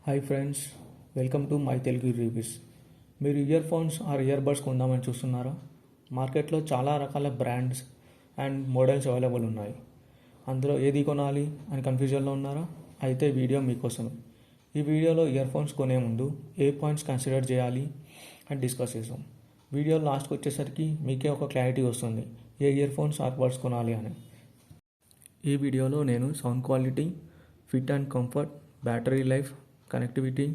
Hi friends, welcome to my Telugu reviews. మీరు earphones or earbuds కొందామని చూస్తున్నారా? మార్కెట్లో చాలా రకాల బ్రాండ్స్ అండ్ మోడల్స్ అవైలబుల్ ఉన్నాయి. అందులో ఏది కొనాలి అని కన్ఫ్యూజన్లో ఉన్నారా? అయితే వీడియో మీకోసమే. ఈ వీడియోలో ఇయర్ ఫోన్స్ కొనే ముందు ఏ పాయింట్స్ కన్సిడర్ చేయాలి అని డిస్కస్ చేసాం. వీడియో లాస్ట్కి వచ్చేసరికి మీకే ఒక క్లారిటీ వస్తుంది ఏ ఇయర్ ఫోన్స్ ఆర్ బడ్స్ కొనాలి అని. ఈ వీడియోలో నేను sound quality, fit and comfort, battery life, connectivity,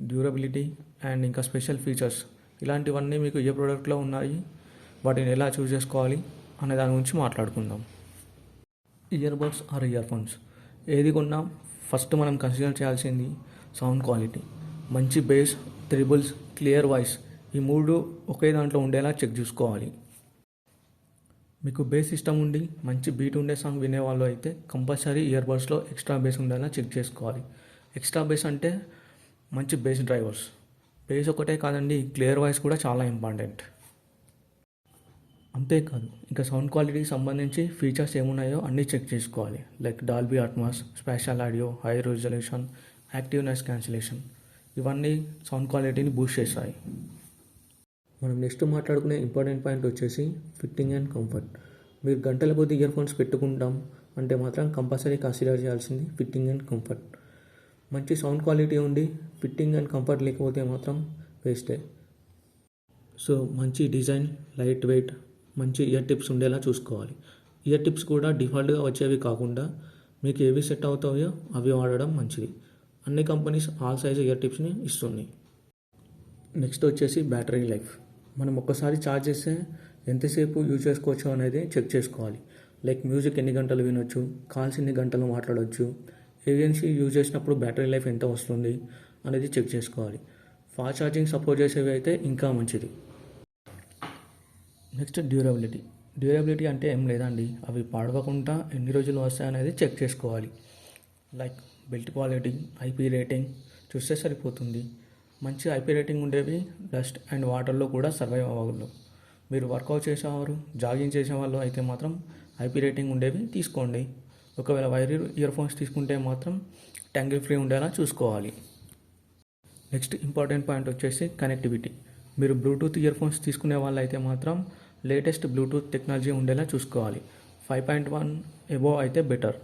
durability and ఇంకా స్పెషల్ ఫీచర్స్ ఇలాంటివన్నీ మీకు ఏ ప్రోడక్ట్లో ఉన్నాయి, వాటిని ఎలా చూస్ చేసుకోవాలి అనే దాని గురించి మాట్లాడుకుందాం. Earbuds or earphones ఏది కొన్నా ఫస్ట్ మనం కన్సిడర్ చేయాల్సింది సౌండ్ క్వాలిటీ. మంచి బేస్, త్రిబుల్స్, క్లియర్ వాయిస్ ఈ మూడు ఒకే దాంట్లో ఉండేలా చెక్ చూసుకోవాలి. మీకు బేస్ సిస్టమ్ ఉండి మంచి బీట్ ఉండే సాంగ్ వినేవాళ్ళు అయితే కంపల్సరీ ఇయర్ బడ్స్లో ఎక్స్ట్రా బేస్ ఉండేలా చెక్ చేసుకోవాలి. ఎక్స్ట్రా బేస్ అంటే మంచి బేస్ డ్రైవర్స్. బేస్ ఒకటే కాదండి, క్లియర్ వాయిస్ కూడా చాలా ఇంపార్టెంట్. అంతేకాదు ఇంకా సౌండ్ క్వాలిటీకి సంబంధించి ఫీచర్స్ ఏమున్నాయో అన్నీ చెక్ చేసుకోవాలి. Like Dolby Atmos, special audio, high resolution, active noise cancellation ఇవన్నీ సౌండ్ క్వాలిటీని బూస్ట్ చేస్తాయి. మనం నెక్స్ట్ మాట్లాడుకునే ఇంపార్టెంట్ పాయింట్ వచ్చేసి ఫిట్టింగ్ అండ్ కంఫర్ట్. మీరు గంటల కొద్ది ఇయర్ ఫోన్స్ పెట్టుకుంటాం అంటే మాత్రం కంపల్సరీ కన్సిడర్ చేయాల్సింది ఫిట్టింగ్ అండ్ కంఫర్ట్. మంచి సౌండ్ క్వాలిటీ ఉండి ఫిట్టింగ్ అండ్ కంఫర్ట్ లేకపోతే మాత్రం వేస్టే. సో మంచి డిజైన్, లైట్ వెయిట్, మంచి ఇయర్ టిప్స్ ఉండేలా చూసుకోవాలి. ఇయర్ టిప్స్ కూడా డిఫాల్ట్గా వచ్చేవి కాకుండా మీకు ఏవి సెట్ అవుతాయో అవి వాడడం మంచిది. అన్ని కంపెనీస్ ఆల్ సైజ్ ఇయర్ టిప్స్ని ఇస్తుంది. నెక్స్ట్ వచ్చేసి బ్యాటరీ లైఫ్. మనం ఒక్కసారి ఛార్జ్ చేస్తే ఎంతసేపు యూజ్ చేసుకోవచ్చు అనేది చెక్ చేసుకోవాలి. లైక్ మ్యూజిక్ ఎన్ని గంటలు వినొచ్చు, కాల్స్ ఎన్ని గంటలు మాట్లాడవచ్చు, ఏజెన్సీ యూజ్ చేసినప్పుడు బ్యాటరీ లైఫ్ ఎంత వస్తుంది అనేది చెక్ చేసుకోవాలి. ఫాస్ట్ ఛార్జింగ్ సపోర్ట్ చేసేవి అయితే ఇంకా మంచిది. నెక్స్ట్ డ్యూరబిలిటీ అంటే ఏం లేదండి, అవి పాడవకుండా ఎన్ని రోజులు వస్తాయి అనేది చెక్ చేసుకోవాలి. Like built quality, IP rating చూస్తే సరిపోతుంది. మంచి ఐపీ రేటింగ్ ఉండేవి డస్ట్ అండ్ వాటర్లో కూడా సర్వైవ్ అవ్వగలరు. మీరు వర్కౌట్ చేసేవారు, జాగింగ్ చేసేవాళ్ళు అయితే మాత్రం ఐపీ రేటింగ్ ఉండేవి తీసుకోండి. ఒకవేళ వైర్ ఇయర్ ఫోన్స్ తీసుకుంటే మాత్రం ట్యాంగిల్ ఫ్రీ ఉండేలా చూసుకోవాలి. నెక్స్ట్ ఇంపార్టెంట్ పాయింట్ వచ్చేసి కనెక్టివిటీ. మీరు బ్లూటూత్ ఇయర్ ఫోన్స్ తీసుకునే వాళ్ళు అయితే మాత్రం లేటెస్ట్ బ్లూటూత్ టెక్నాలజీ ఉండేలా చూసుకోవాలి. 5.1 ఎబో అయితే బెటర్.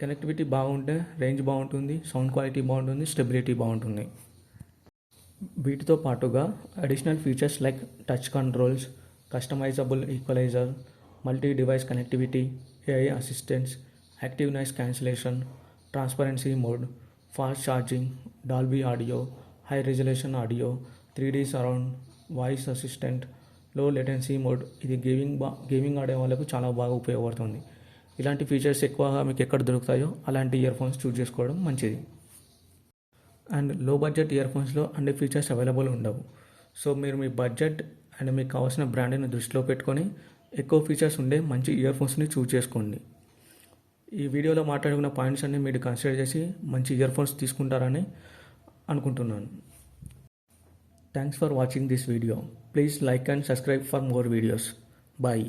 కనెక్టివిటీ బాగుంటే రేంజ్ బాగుంటుంది, సౌండ్ క్వాలిటీ బాగుంటుంది, స్టెబిలిటీ బాగుంటుంది. వీటితో పాటుగా additional features like touch controls, customisable equaliser, multi device connectivity, AI assistants, active noise cancellation, transparency mode, fast charging, Dolby audio, high resolution audio, 3D surround, voice assistant, low latency mode ఇది gaming ఆడే వాళ్ళకు చాలా బాగా ఉపయోగపడుతుంది. ఇలాంటి features ఎక్కువగా మీకు ఎక్కడ దొరుకుతాయో అలాంటి ఇయర్ ఫోన్స్ చూస్ చేసుకోవడం మంచిది. అండ్ లో బడ్జెట్ ఇయర్ ఫోన్స్లో అన్ని ఫీచర్స్ అవైలబుల్ ఉండవు. సో మీరు మీ బడ్జెట్ అండ్ మీకు కావాల్సిన బ్రాండ్ని దృష్టిలో పెట్టుకొని ఎక్కువ ఫీచర్స్ ఉండే మంచి ఇయర్ ఫోన్స్ని చూస్ చేసుకోండి. ఈ వీడియోలో మాట్లాడుకున్న పాయింట్స్ అన్ని మీరు కన్సిడర్ చేసి మంచి ఇయర్ ఫోన్స్ తీసుకుంటారని అనుకుంటున్నాను. Thanks for watching this video. Please like and subscribe for more videos. Bye.